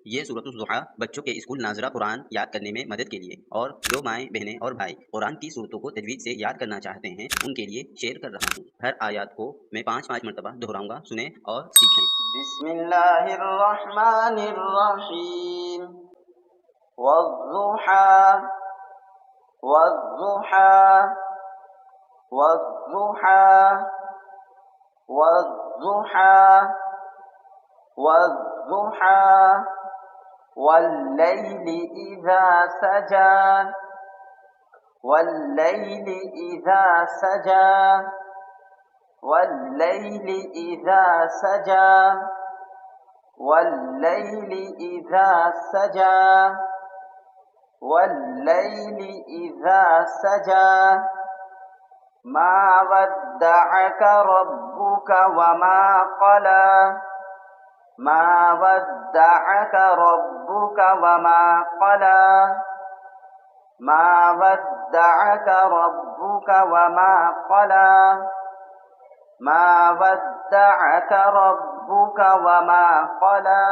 ये सूरतुल ज़ुहा बच्चों के स्कूल नाज़रा कुरान याद करने में मदद के लिए और जो माएँ, बहनें और भाई कुरान की सूरतों को तजवीज़ से याद करना चाहते हैं, उनके लिए शेयर कर रहा हूँ। हर आयत को मैं 5-5 मरतबा दोहराऊँगा, सुनें और सीखें। बिस्मिल्लाहिर्रहमानिर्रहीम। वज़्ज़ुहा वज़्ज़ुहा वज़्ज़ुहा वज़्ज़ुहा वज़्ज़ुहा वल्लैलि इज़ा सजा वल्लैलि इज़ा सजा वल्लैलि इज़ा सजा वल्लैलि इज़ा सजा वल्लैलि इज़ा सजा मा वद्दअक रब्बुक वमा क़ला मा वद्दअक रब्बुक वमा क़ला मा वद्दअक रब्बुक वमा क़ला मा वद्दअक रब्बुक वमा क़ला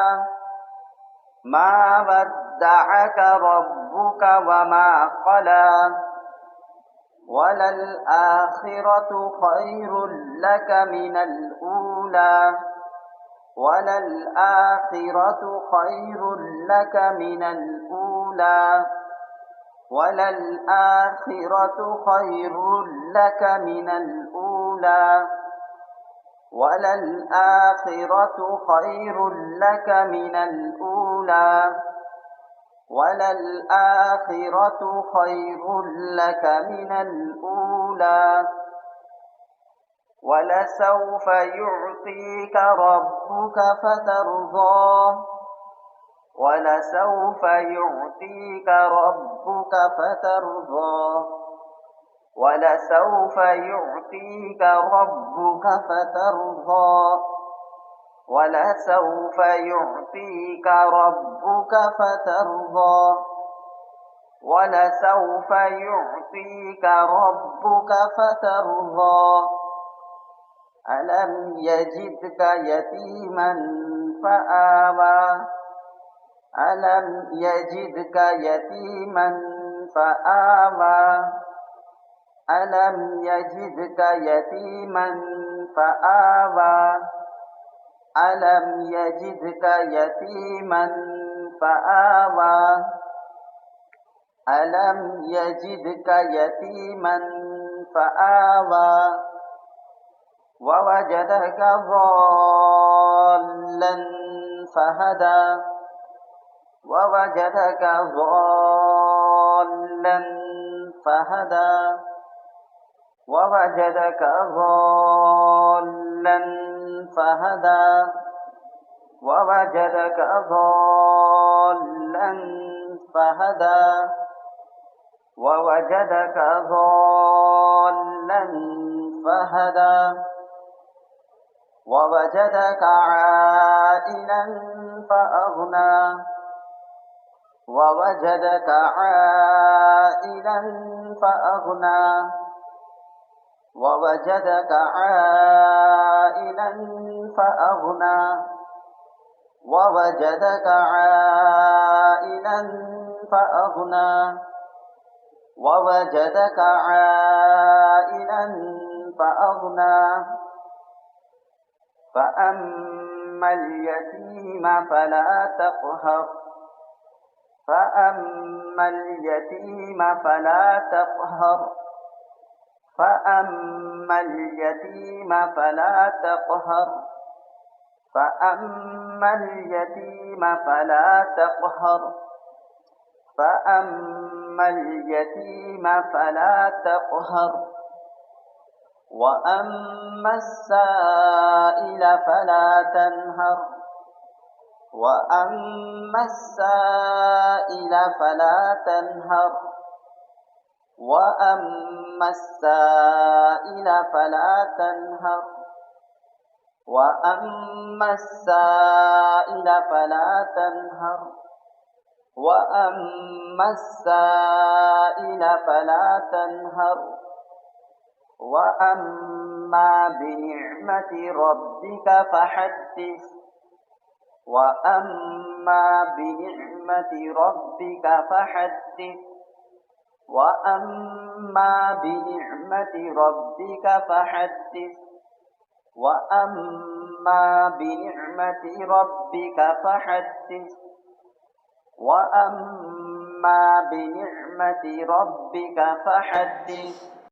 मा वद्दअक रब्बुक वमा क़ला वलल आखिरतु खैरुल लक मिनल ऊला वलल आखिरतु खैरुल लक मिनल ऊला वलल आखिरतु खैरुल लक मिनल ऊला वलल आखिरतु खैरुल लक मिनल ऊला वलल आखिरतु खैरुल लक मिनल ऊला वलसौफ युअतीक रब्बुक फतरज़ा वलसौफ युअतीक रब्बुक फतरज़ा वलसौफ युअतीक रब्बुक फतरज़ा वलसौफ युअतीक रब्बुक फतरज़ा वलसौफ युअतीक रब्बुक फतरज़ा अलम यजिदक यतीमन फआवा अलम यजिदक यतीमन फआवा अलम यजिदक यतीमन फआवा अलम यजिदक यतीमन फआवा अलम यजिदक यतीमन फआवा ववजदक ज़ाल्लन फहदा ववजदक ज़ाल्लन फहदा ववजदक ज़ाल्लन फहदा ववजदक ज़ाल्लन फहदा ववजदक ज़ाल्लन फहदा ववजदक आइलन फअग़ना ववजदक आइलन फअग़ना ववजदक आइलन फअग़ना ववजदक आइलन फअग़ना ववजदक आइलन फअग़ना फअम्मल यतीम फला तक़हर फअम्मल यतीम फला तक़हर फअम्मल यतीम फला तक़हर फअम्मल यतीम फला तक़हर फअम्मल यतीम फला तक़हर वअम्मा अस्साइल फला तनहर वअम्मा अस्साइल फला तनहर वअम्मा अस्साइल फला तनहर वअम्मा अस्साइल फला तनहर वअम्मा अस्साइल फला तनहर वअम्मा बिनिअमति रब्बिक फहद्दिस وأما بنعمة ربك فحدث وأما بنعمة ربك فحدث وأما بنعمة ربك فحدث وأما بنعمة ربك فحدث